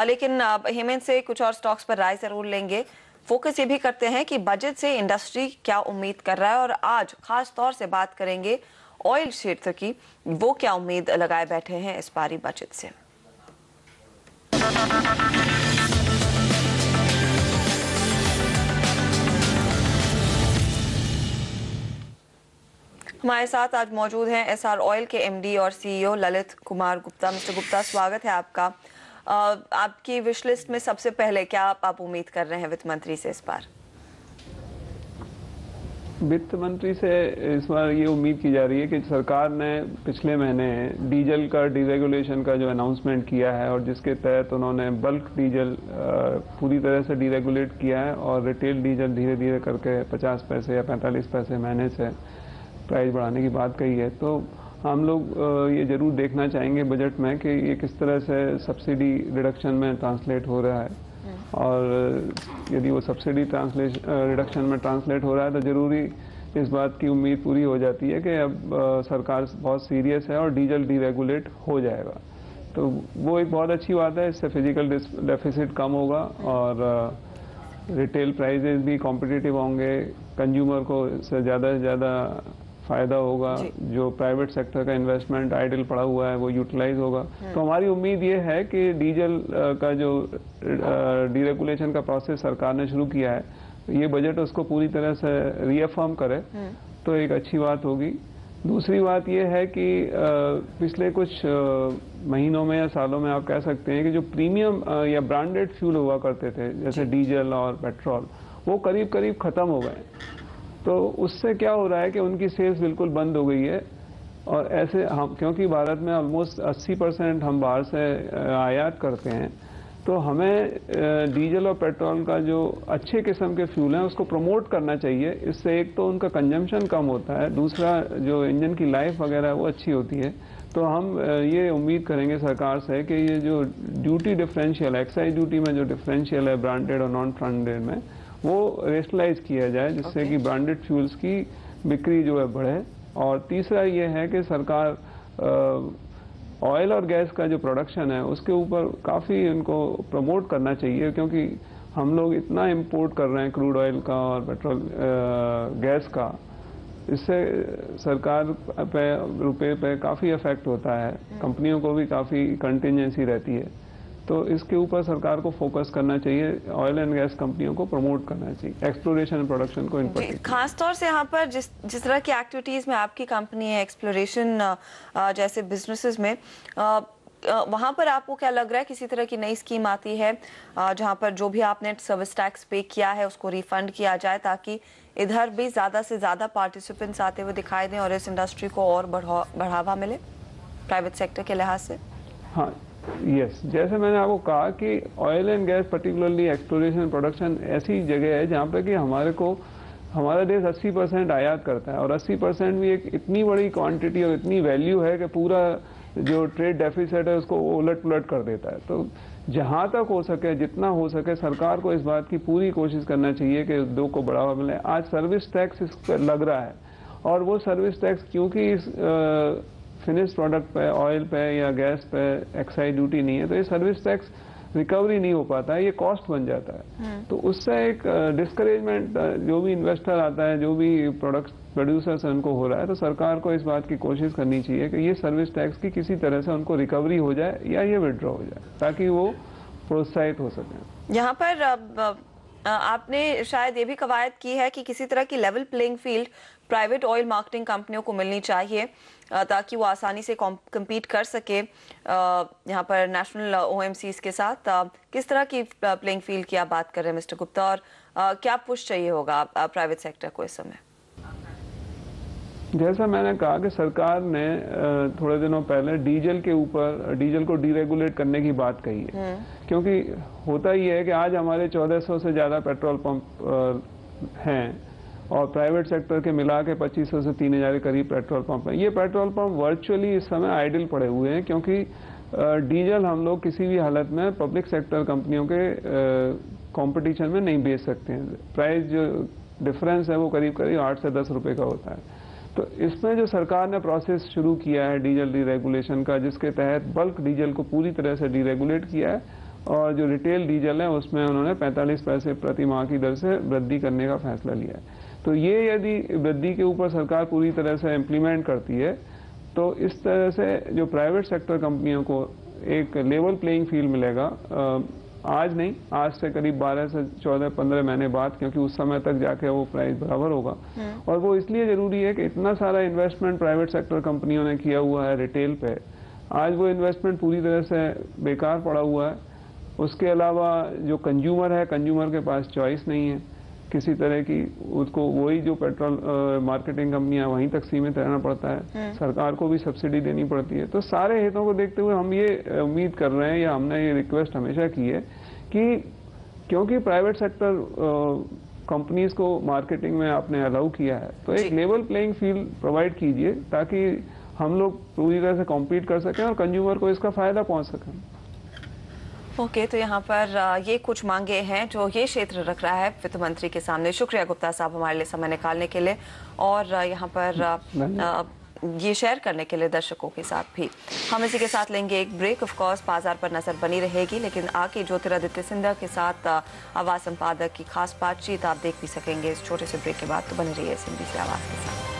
लेकिन हेमंत से कुछ और स्टॉक्स पर राय जरूर लेंगे। फोकस ये भी करते हैं कि बजट से इंडस्ट्री क्या उम्मीद कर रहा है, और आज खास तौर से बात करेंगे ऑयल क्षेत्र की, वो क्या उम्मीद लगाए बैठे हैं इस बारी बजट से। हमारे साथ आज मौजूद हैं एसआर ऑयल के एमडी और सीईओ ललित कुमार गुप्ता। मिस्टर गुप्ता, स्वागत है आपका। आपकी विश लिस्ट में सबसे पहले क्या आप उम्मीद कर रहे हैं वित्त मंत्री से इस बार? वित्त मंत्री से इस बार ये उम्मीद की जा रही है कि सरकार ने पिछले महीने डीजल का डीरेगुलेशन का जो अनाउंसमेंट किया है, और जिसके तहत उन्होंने बल्क डीजल पूरी तरह से डीरेगुलेट किया है और रिटेल डीजल धीरे धीरे करके 50 पैसे या 45 पैसे महीने से प्राइस बढ़ाने की बात कही है। तो हम लोग ये जरूर देखना चाहेंगे बजट में कि ये किस तरह से सब्सिडी रिडक्शन में ट्रांसलेट हो रहा है, और यदि वो सब्सिडी रिडक्शन में ट्रांसलेट हो रहा है तो जरूरी इस बात की उम्मीद पूरी हो जाती है कि अब सरकार बहुत सीरियस है और डीजल डीरेगुलेट हो जाएगा। तो वो एक बहुत अच्छी बात है। इससे फिजिकल डेफिसिट कम होगा और रिटेल प्राइजेस भी कॉम्पिटिटिव होंगे, कंज्यूमर को इससे ज़्यादा फायदा होगा, जो प्राइवेट सेक्टर का इन्वेस्टमेंट आइडल पड़ा हुआ है वो यूटिलाइज होगा। तो हमारी उम्मीद ये है कि डीजल का जो डीरेगुलेशन का प्रोसेस सरकार ने शुरू किया है, ये बजट उसको पूरी तरह से रीअफर्म करे तो एक अच्छी बात होगी। दूसरी बात ये है कि पिछले कुछ महीनों में या सालों में आप कह सकते हैं कि जो प्रीमियम या ब्रांडेड फ्यूल हुआ करते थे जैसे डीजल और पेट्रोल, वो करीब करीब खत्म हो गए। तो उससे क्या हो रहा है कि उनकी सेल्स बिल्कुल बंद हो गई है। और ऐसे हम, क्योंकि भारत में ऑलमोस्ट 80% हम बाहर से आयात करते हैं, तो हमें डीजल और पेट्रोल का जो अच्छे किस्म के फ्यूल हैं उसको प्रमोट करना चाहिए। इससे एक तो उनका कंजम्पशन कम होता है, दूसरा जो इंजन की लाइफ वगैरह है वो अच्छी होती है। तो हम ये उम्मीद करेंगे सरकार से कि ये जो ड्यूटी डिफरेंशियल, एक्साइज ड्यूटी में जो डिफरेंशियल है ब्रांडेड और नॉन ब्रांडेड में, वो रेशनलाइज किया जाए, जिससे कि ब्रांडेड फ्यूल्स की बिक्री जो है बढ़े। और तीसरा ये है कि सरकार ऑयल और गैस का जो प्रोडक्शन है उसके ऊपर काफ़ी उनको प्रमोट करना चाहिए, क्योंकि हम लोग इतना इंपोर्ट कर रहे हैं क्रूड ऑयल का और पेट्रोल गैस का। इससे सरकार पे रुपए पे काफ़ी इफेक्ट होता है, कंपनियों को भी काफ़ी कंटिजेंसी रहती है। तो इसके ऊपर सरकार को फोकस करना चाहिए, ऑयल एंड गैस कंपनियों को प्रमोट करना चाहिए, एक्सप्लोरेशन एंड प्रोडक्शन को इम्पोर्टेंट। खास तौर से यहाँ पर जिस तरह की एक्टिविटीज में आपकी कंपनी है, एक्सप्लोरेशन जैसे बिजनेसेस में, वहाँ पर आपको क्या लग रहा है, किसी तरह की नई स्कीम आती है जहाँ पर जो भी आपने सर्विस टैक्स पे किया है उसको रिफंड किया जाए, ताकि इधर भी ज्यादा से ज्यादा पार्टिसिपेंट्स आते हुए दिखाई दें और इस इंडस्ट्री को और बढ़ावा मिले प्राइवेट सेक्टर के लिहाज से? हाँ, यस, जैसे मैंने आपको कहा कि oil and gas particularly exploration production ऐसी जगह है जहाँ पे कि हमारा देश 80% आयात करता है, और 80% भी एक इतनी बड़ी क्वांटिटी और इतनी वैल्यू है कि पूरा जो ट्रेड डेफिसिट है उसको उलट पुलट कर देता है। तो जहाँ तक हो सके, जितना हो सके, सरकार को इस बात की पूरी कोशिश करना चाहिए कि उद्योग को बढ़ावा मिले। आज सर्विस टैक्स इस पर लग रहा है, और वो सर्विस टैक्स क्योंकि इस फिनिश प्रोडक्ट पे, ऑयल पे या गैस पे एक्साइज ड्यूटी नहीं है, तो ये सर्विस टैक्स रिकवरी नहीं हो पाता है, ये कॉस्ट बन जाता है। तो उससे एक डिस्करेजमेंट जो भी इन्वेस्टर आता है, जो भी प्रोडक्ट प्रोड्यूसर्स उनको हो रहा है, तो सरकार को इस बात की कोशिश करनी चाहिए कि ये सर्विस टैक्स की किसी तरह से उनको रिकवरी हो जाए या ये विड्रॉ हो जाए, ताकि वो प्रोत्साहित हो सके। यहाँ पर आपने शायद ये भी कवायद की है कि किसी तरह की level playing field private oil marketing कंपनियों को मिलनी चाहिए, ताकि वो आसानी से कम्पीट कर सके यहाँ पर नेशनल ओएमसीज के साथ। किस तरह की प्लेइंग फील्ड की आप बात कर रहे हैं मिस्टर गुप्ता, और क्या पुश चाहिए होगा प्राइवेट सेक्टर को इस समय? जैसा मैंने कहा कि सरकार ने थोड़े दिनों पहले डीजल के ऊपर, डीजल को डीरेगुलेट करने की बात कही है, क्योंकि होता ही है कि आज हमारे 1400 से ज़्यादा पेट्रोल पंप हैं, और प्राइवेट सेक्टर के मिला के 2500 से 3000 के करीब पेट्रोल पंप हैं। ये पेट्रोल पंप वर्चुअली इस समय आइडल पड़े हुए हैं, क्योंकि डीजल हम लोग किसी भी हालत में पब्लिक सेक्टर कंपनियों के कंपटीशन में नहीं बेच सकते हैं। प्राइस जो डिफरेंस है वो करीब करीब 8 से 10 रुपए का होता है। तो इसमें जो सरकार ने प्रोसेस शुरू किया है डीजल डीरेगुलेशन का, जिसके तहत बल्क डीजल को पूरी तरह से डीरेगुलेट किया है और जो रिटेल डीजल है उसमें उन्होंने 45 पैसे प्रति माह की दर से वृद्धि करने का फैसला लिया है। तो ये यदि वृद्धि के ऊपर सरकार पूरी तरह से इम्प्लीमेंट करती है तो इस तरह से जो प्राइवेट सेक्टर कंपनियों को एक लेवल प्लेइंग फील्ड मिलेगा। आज नहीं, आज से करीब 12 से 14-15 महीने बाद, क्योंकि उस समय तक जाके वो प्राइस बराबर होगा। और वो इसलिए जरूरी है कि इतना सारा इन्वेस्टमेंट प्राइवेट सेक्टर कंपनियों ने किया हुआ है रिटेल पे, आज वो इन्वेस्टमेंट पूरी तरह से बेकार पड़ा हुआ है। उसके अलावा जो कंज्यूमर है, कंज्यूमर के पास चॉइस नहीं है किसी तरह की, उसको वही जो पेट्रोल मार्केटिंग कंपनियां वहीं तक सीमित रहना पड़ता है, सरकार को भी सब्सिडी देनी पड़ती है। तो सारे हितों को देखते हुए हम ये उम्मीद कर रहे हैं या हमने ये रिक्वेस्ट हमेशा की है कि क्योंकि प्राइवेट सेक्टर कंपनीज को मार्केटिंग में आपने अलाउ किया है तो एक लेवल प्लेइंग फील्ड प्रोवाइड कीजिए ताकि हम लोग पूरी तरह से कॉम्पीट कर सकें और कंज्यूमर को इसका फायदा पहुंच सके। ओके, तो यहाँ पर ये कुछ मांगे हैं जो ये क्षेत्र रख रहा है वित्त मंत्री के सामने। शुक्रिया गुप्ता साहब हमारे लिए समय निकालने के लिए और यहाँ पर ये शेयर करने के लिए दर्शकों के साथ भी। हम इसी के साथ लेंगे एक ब्रेक। ऑफ कोर्स बाजार पर नजर बनी रहेगी, लेकिन आगे ज्योतिरादित्य सिंधिया के साथ आवाज संपादक की खास बातचीत आप देख भी सकेंगे इस छोटे से ब्रेक के बाद। तो बने रहिए SMBC आवाज के साथ।